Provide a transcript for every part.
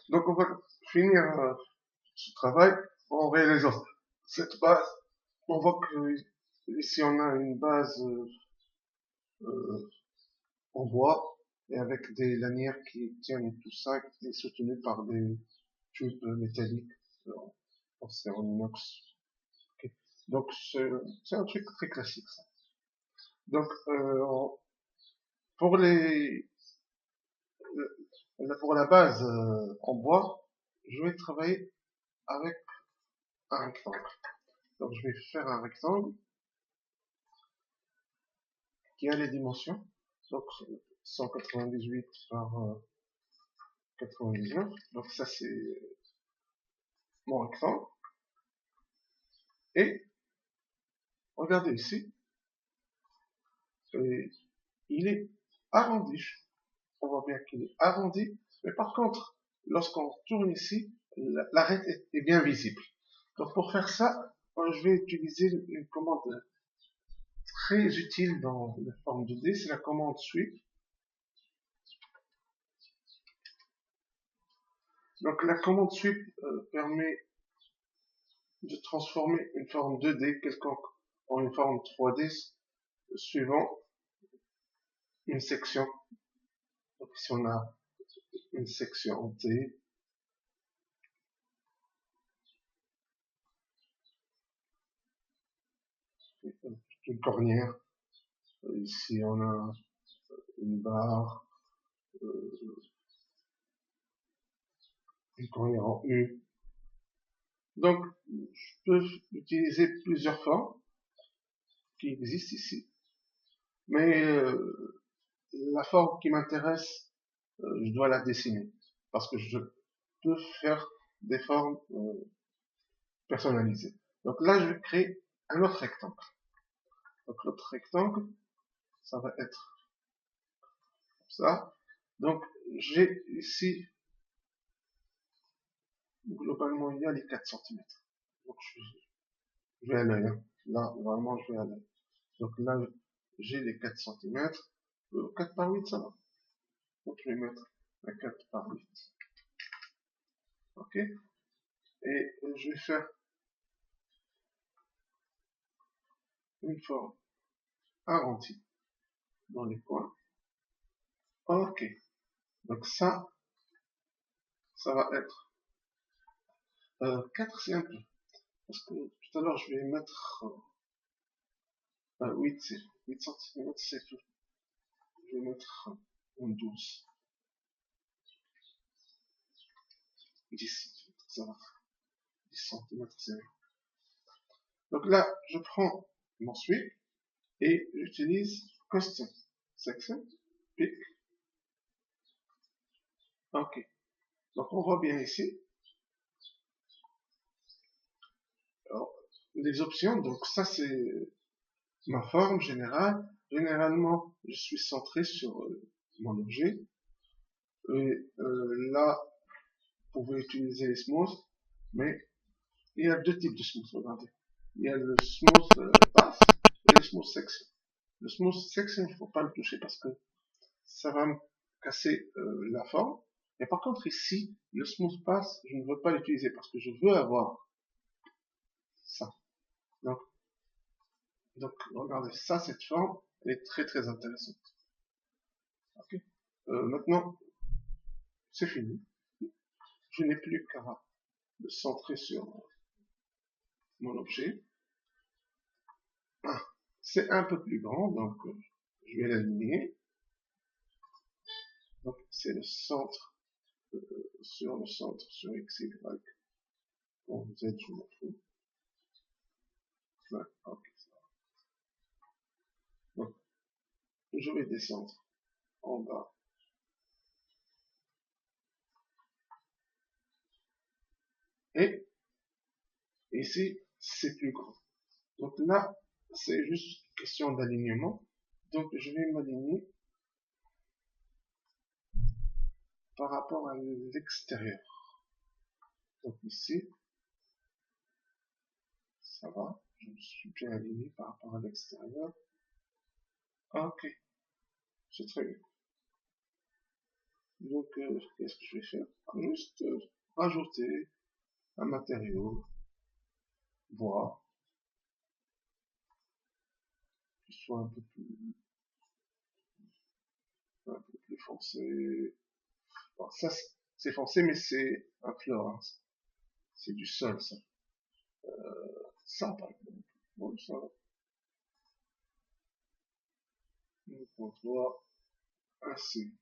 Donc on va finir ce travail en réalisant cette base. On voit que ici on a une base euh, en bois et avec des lanières qui tiennent tout ça et soutenu par des tubes métalliques. C'est en inox. Ok. Donc c'est un truc très classique ça. Donc pour les pour la base en bois, je vais travailler avec un rectangle. Donc je vais faire un rectangle qui a les dimensions. Donc 198 par 99. Donc ça c'est mon rectangle. Et regardez ici, il est arrondi. On voit bien qu'il est arrondi. Mais par contre, lorsqu'on tourne ici, l'arête est bien visible. Donc pour faire ça, je vais utiliser une commande très utile dans la forme 2D, c'est la commande sweep. Donc la commande sweep permet de transformer une forme 2D quelconque en une forme 3D suivant une section. Donc si on a une section T, une cornière, ici on a une barre, une cornière en U. Donc je peux utiliser plusieurs formes qui existent ici, mais la forme qui m'intéresse, je dois la dessiner parce que je peux faire des formes personnalisées. Donc là, je vais créer un autre rectangle. Donc l'autre rectangle, ça va être ça. Donc j'ai ici, globalement, il y a les 4 cm. Donc je vais à l'œil. Hein. Là, vraiment, je vais à l'œil. Donc là, j'ai les 4 cm. 4 par 8, ça va. Donc je vais mettre un 4 par 8. Ok. Et je vais faire une forme arrondie dans les coins. Ok. Donc ça va être 4 c'est un peu. Parce que tout à l'heure je vais mettre 8, 8 cm c'est tout. Je vais mettre un 12. 10 cm, ça va. 10 cm c'est bien. Donc là, je prends mon sweep et j'utilise custom section, pick. Ok. Donc on voit bien ici. Alors, les options, donc ça c'est ma forme générale. Généralement, je suis centré sur mon objet. Et là, vous pouvez utiliser les smooth, mais il y a deux types de smooth, regardez. Il y a le smooth pass et le smooth section. Le smooth section, il ne faut pas le toucher parce que ça va me casser la forme. Et par contre ici, le smooth pass, je ne veux pas l'utiliser parce que je veux avoir ça. Donc, regardez, ça, cette forme, elle est très très intéressante. Okay. Maintenant, c'est fini. Je n'ai plus qu'à me centrer sur mon objet. Ah, c'est un peu plus grand, donc je vais l'aligner. Donc c'est le centre sur le centre sur X, Y. Bon, Z, je m'en fous. Ouais, ok. Donc je vais descendre en bas. Et ici, c'est plus grand. Donc là, c'est juste question d'alignement. Donc je vais m'aligner par rapport à l'extérieur. Donc ici, ça va. Je me suis bien aligné par rapport à l'extérieur. Ok, c'est très bien. Donc, qu'est-ce que je vais faire? Juste rajouter un matériau, bois, qui soit un peu plus foncé. Bon, ça, c'est foncé, mais c'est un fleur, hein. C'est du sol, ça. Ça, par exemple. Bon, ça, donc on voit ainsi.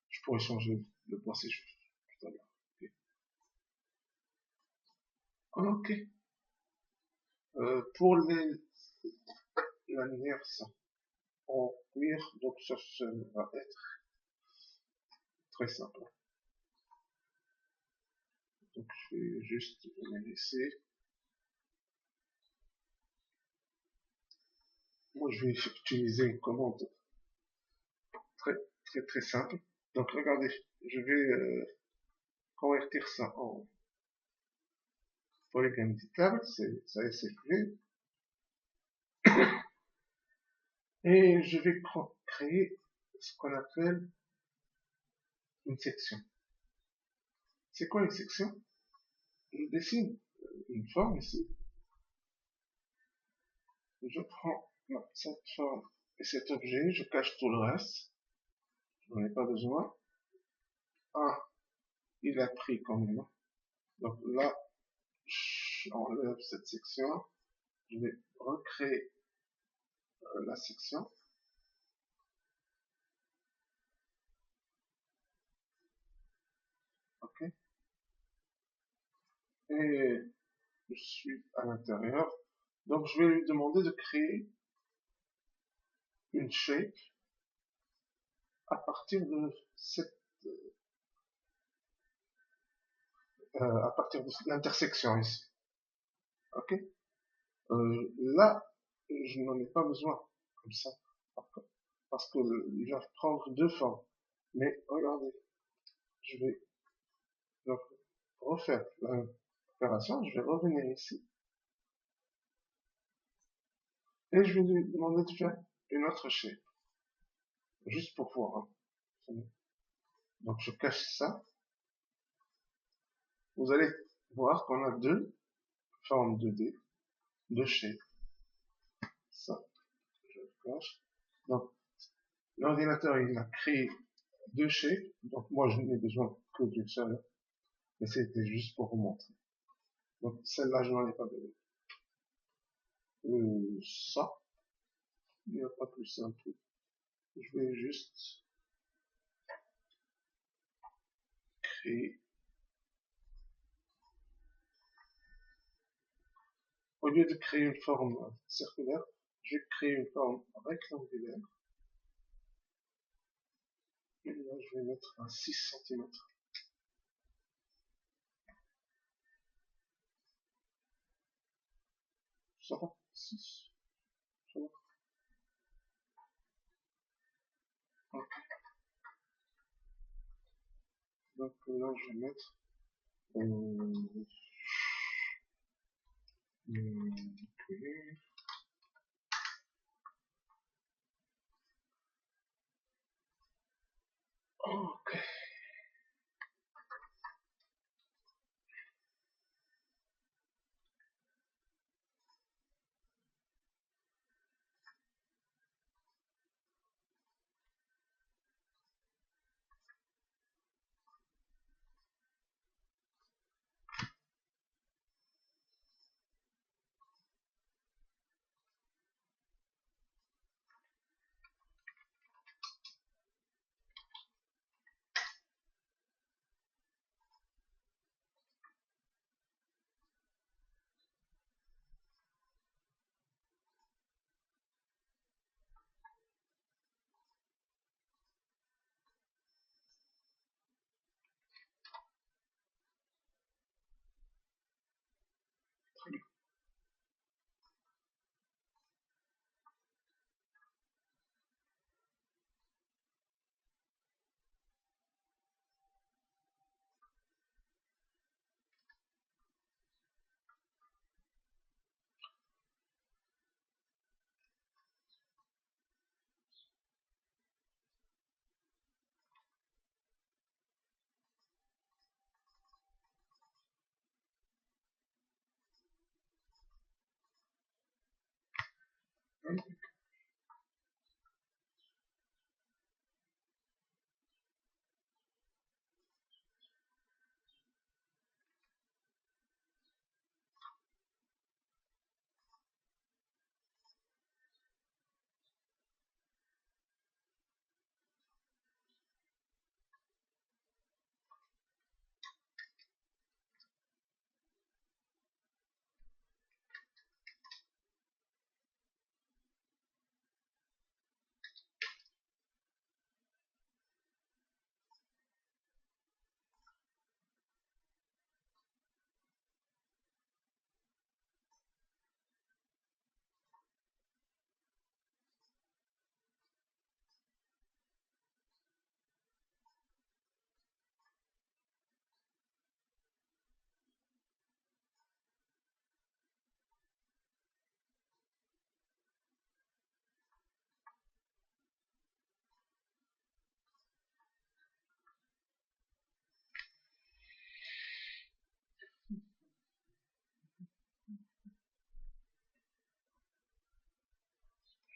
Je pourrais changer le bois si je veux, tout à l'heure. Ok. Ok. Pour l'annuaire, ça, en cuir, donc ça va être très simple. Donc je vais juste les laisser. Moi, je vais utiliser une commande très très très simple. Donc regardez, je vais convertir ça en polygone éditable, ça c'est fait. Et je vais créer ce qu'on appelle une section. C'est quoi une section? Je dessine une forme ici. Je prends cette forme et cet objet, je cache tout le reste. Je n'en ai pas besoin. Ah, il a pris quand même. Donc là, j'enlève cette section. Je vais recréer la section. OK. Et je suis à l'intérieur. Donc je vais lui demander de créer une shape à partir de à partir de l'intersection ici. OK. Là, je n'en ai pas besoin comme ça. Parce que il va prendre deux formes. Mais regardez, je vais donc refaire l'opération. Je vais revenir ici. Et je vais lui demander de faire une autre shape. Juste pour voir. Hein. Donc je cache ça. Vous allez voir qu'on a deux formes 2D, deux shapes. Ça, je le cache. Donc l'ordinateur il a créé deux shapes. Donc moi je n'ai besoin que d'une seule. Mais c'était juste pour vous montrer. Donc celle-là je n'en ai pas besoin. Ça, il n'y a pas plus simple. Je vais juste créer. Au lieu de créer une forme circulaire, je vais créer une forme rectangulaire. Et là, je vais mettre un 6 cm. Ça va 6. Ça va. Ok. Donc là, je vais mettre ok. Ok.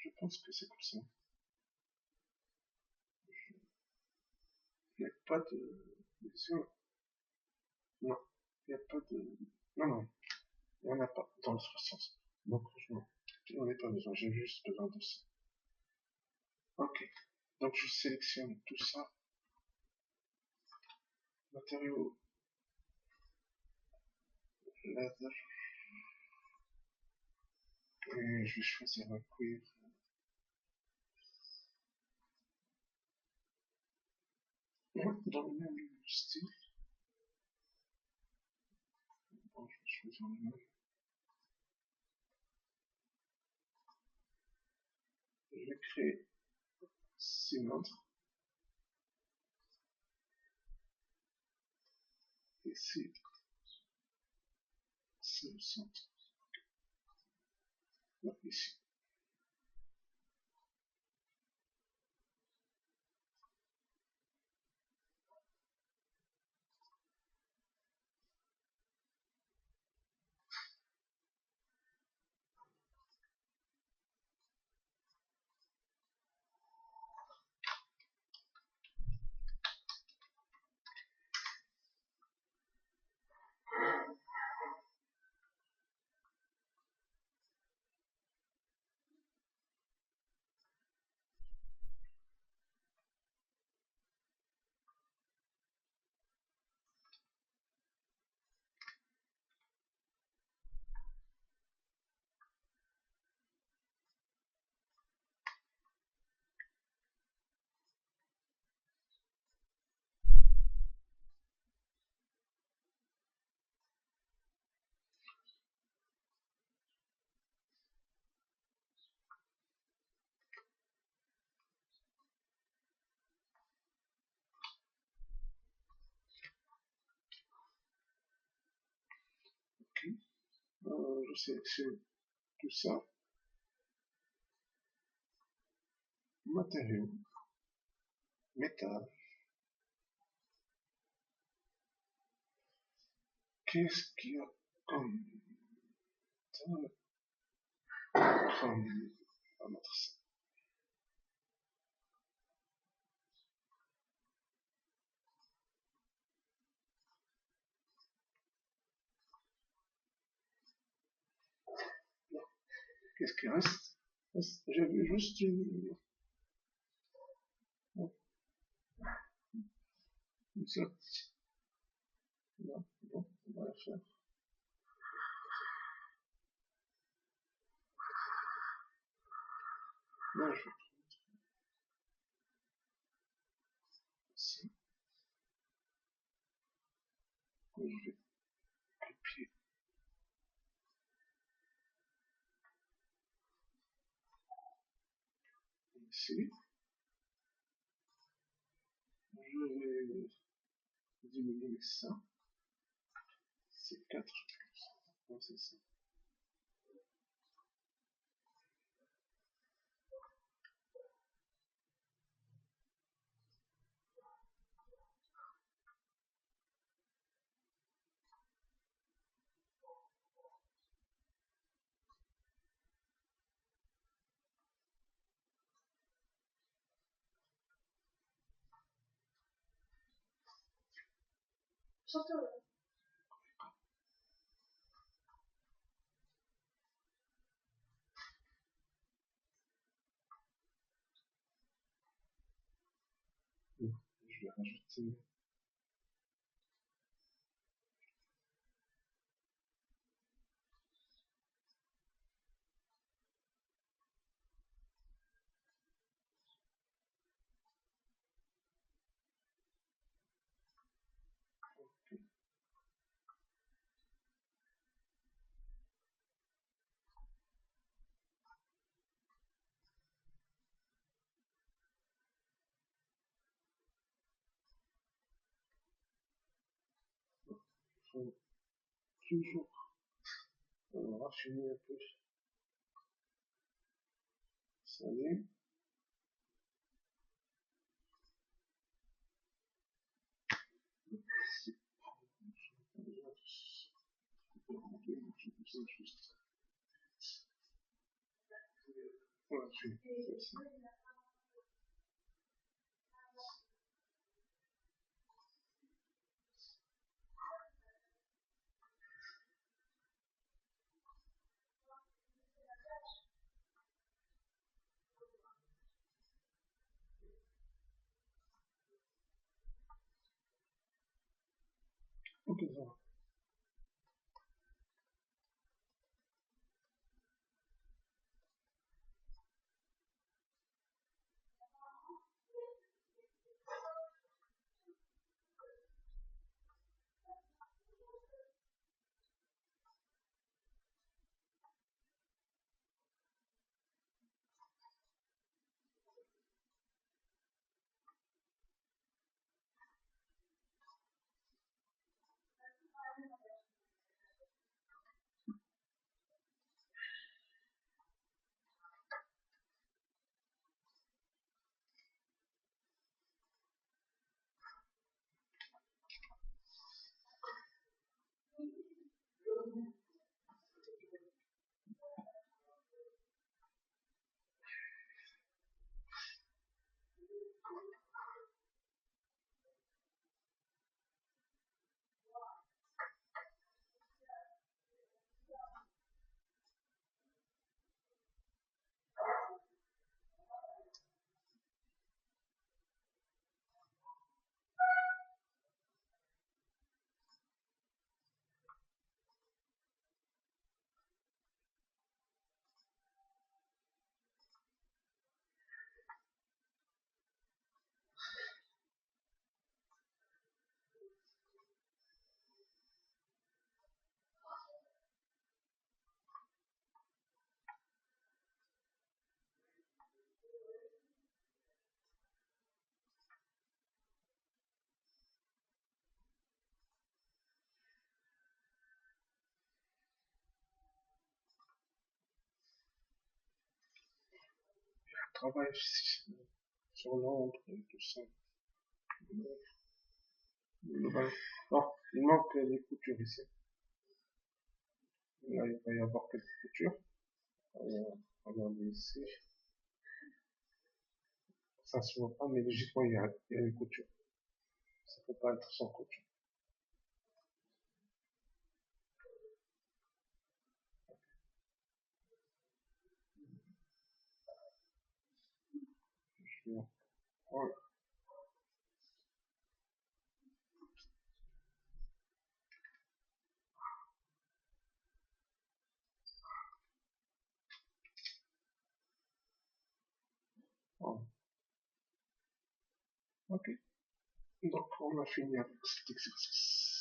Je pense que c'est comme ça. Il n'y a pas de... Non, il n'y a pas de... Non, non, il n'y en a pas dans l'autre sens. Donc, franchement, j'en ai pas besoin, j'ai juste besoin de ça. Ok, donc je sélectionne tout ça. Matériaux, laser, et je vais choisir un cuivre. Ouais, dans le même style. Bon, je vais choisir le même. Je vais créer cylindre. Ici, c'est le centre. Là, ici. Ok. Je sélectionne tout ça. Matériaux, métal. Qu'est-ce qu'il y a comme comme on va mettre ça. Qu'est-ce qui reste? J'ai vu juste une seule. Non, bon, on va la faire. Là, je vais ça. Je vais copier ici. Je vais diminuer ça. C'est 4. Ouais, c'est ça. Je vais rajouter. Il faut toujours raffiner un peu. Salé. Voilà, c'est ça. Ok, ça va. Travail sur l'ombre et tout ça. Global. Non, il manque des coutures ici. Là, il va y avoir quelques coutures. Regardez ici. Ça se voit pas, mais logiquement, il y a une couture. Ça peut pas être sans couture. Je vais prendre. Voilà. Ok. Donc, on a fini avec cet exercice.